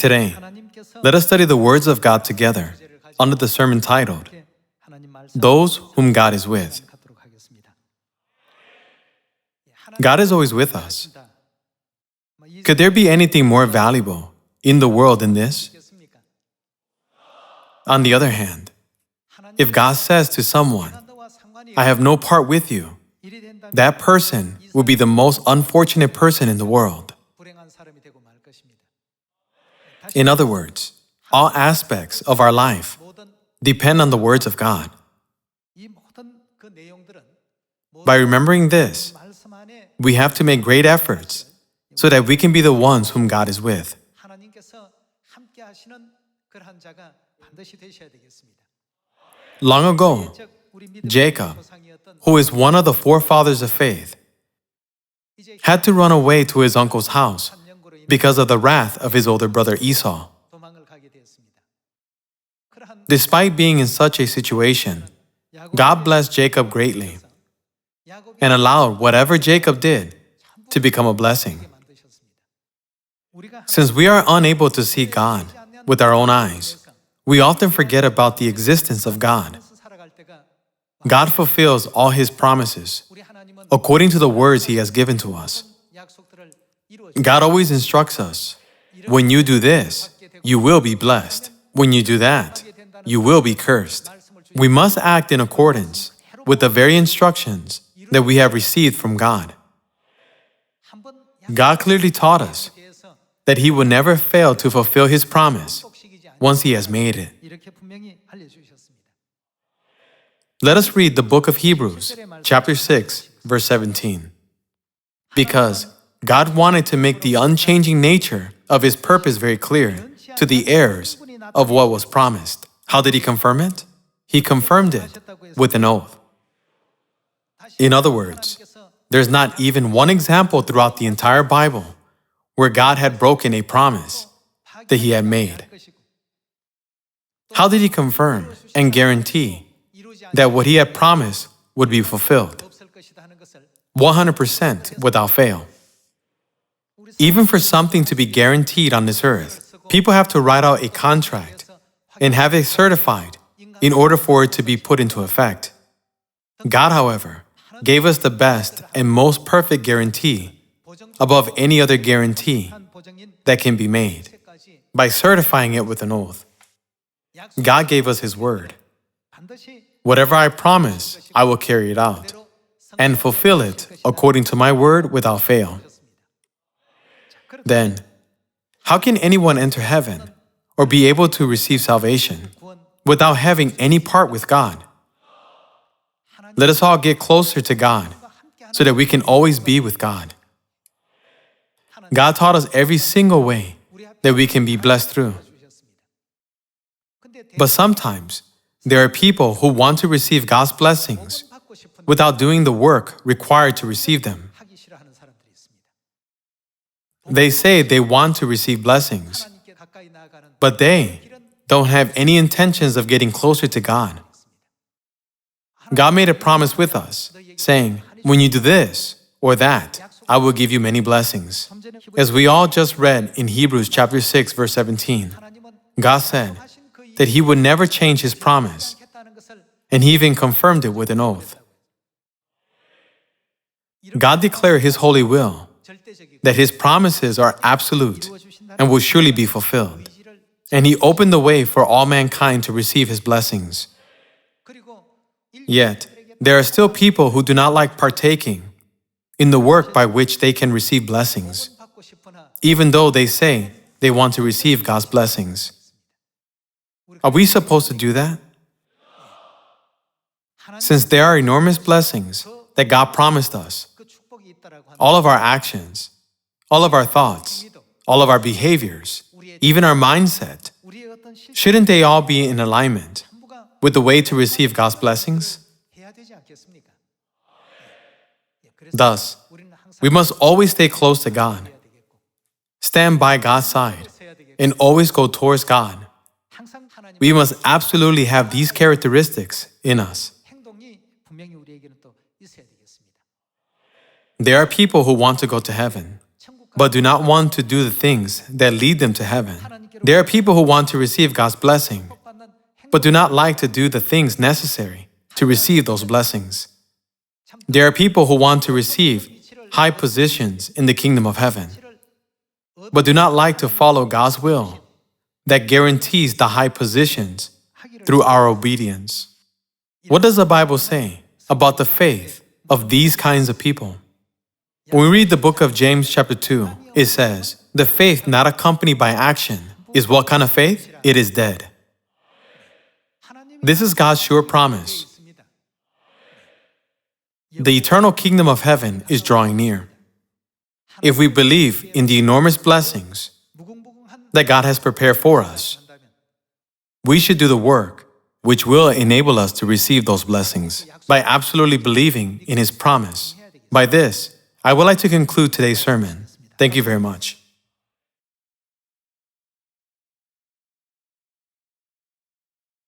Today, let us study the words of God together under the sermon titled, Those Whom God is With. God is always with us. Could there be anything more valuable in the world than this? On the other hand, if God says to someone, I have no part with you, that person will be the most unfortunate person in the world. In other words, all aspects of our life depend on the words of God. By remembering this, we have to make great efforts so that we can be the ones whom God is with. Long ago, Jacob, who is one of the forefathers of faith, had to run away to his uncle's house because of the wrath of his older brother Esau. Despite being in such a situation, God blessed Jacob greatly and allowed whatever Jacob did to become a blessing. Since we are unable to see God with our own eyes, we often forget about the existence of God. God fulfills all His promises according to the words He has given to us. God always instructs us, when you do this, you will be blessed. When you do that, you will be cursed. We must act in accordance with the very instructions that we have received from God. God clearly taught us that He will never fail to fulfill His promise once He has made it. Let us read the book of Hebrews, chapter 6, verse 17. Because God wanted to make the unchanging nature of His purpose very clear to the heirs of what was promised. How did He confirm it? He confirmed it with an oath. In other words, there's not even one example throughout the entire Bible where God had broken a promise that He had made. How did He confirm and guarantee that what He had promised would be fulfilled? 100% without fail. Even for something to be guaranteed on this earth, people have to write out a contract and have it certified in order for it to be put into effect. God, however, gave us the best and most perfect guarantee above any other guarantee that can be made by certifying it with an oath. God gave us His word. Whatever I promise, I will carry it out and fulfill it according to my word without fail. Then, how can anyone enter heaven or be able to receive salvation without having any part with God? Let us all get closer to God so that we can always be with God. God taught us every single way that we can be blessed through. But sometimes, there are people who want to receive God's blessings without doing the work required to receive them. They say they want to receive blessings, but they don't have any intentions of getting closer to God. God made a promise with us, saying, when you do this or that, I will give you many blessings. As we all just read in Hebrews chapter 6, verse 17, God said that He would never change His promise, and He even confirmed it with an oath. God declared His holy will, that His promises are absolute and will surely be fulfilled. And He opened the way for all mankind to receive His blessings. Yet, there are still people who do not like partaking in the work by which they can receive blessings, even though they say they want to receive God's blessings. Are we supposed to do that? Since there are enormous blessings that God promised us, all of our actions, all of our thoughts, all of our behaviors, even our mindset, shouldn't they all be in alignment with the way to receive God's blessings? Thus, we must always stay close to God, stand by God's side, and always go towards God. We must absolutely have these characteristics in us. There are people who want to go to heaven, but do not want to do the things that lead them to heaven. There are people who want to receive God's blessing, but do not like to do the things necessary to receive those blessings. There are people who want to receive high positions in the kingdom of heaven, but do not like to follow God's will that guarantees the high positions through our obedience. What does the Bible say about the faith of these kinds of people? When we read the book of James chapter 2, it says, the faith not accompanied by action is what kind of faith? It is dead. This is God's sure promise. The eternal kingdom of heaven is drawing near. If we believe in the enormous blessings that God has prepared for us, we should do the work which will enable us to receive those blessings by absolutely believing in His promise. By this, I would like to conclude today's sermon. Thank you very much.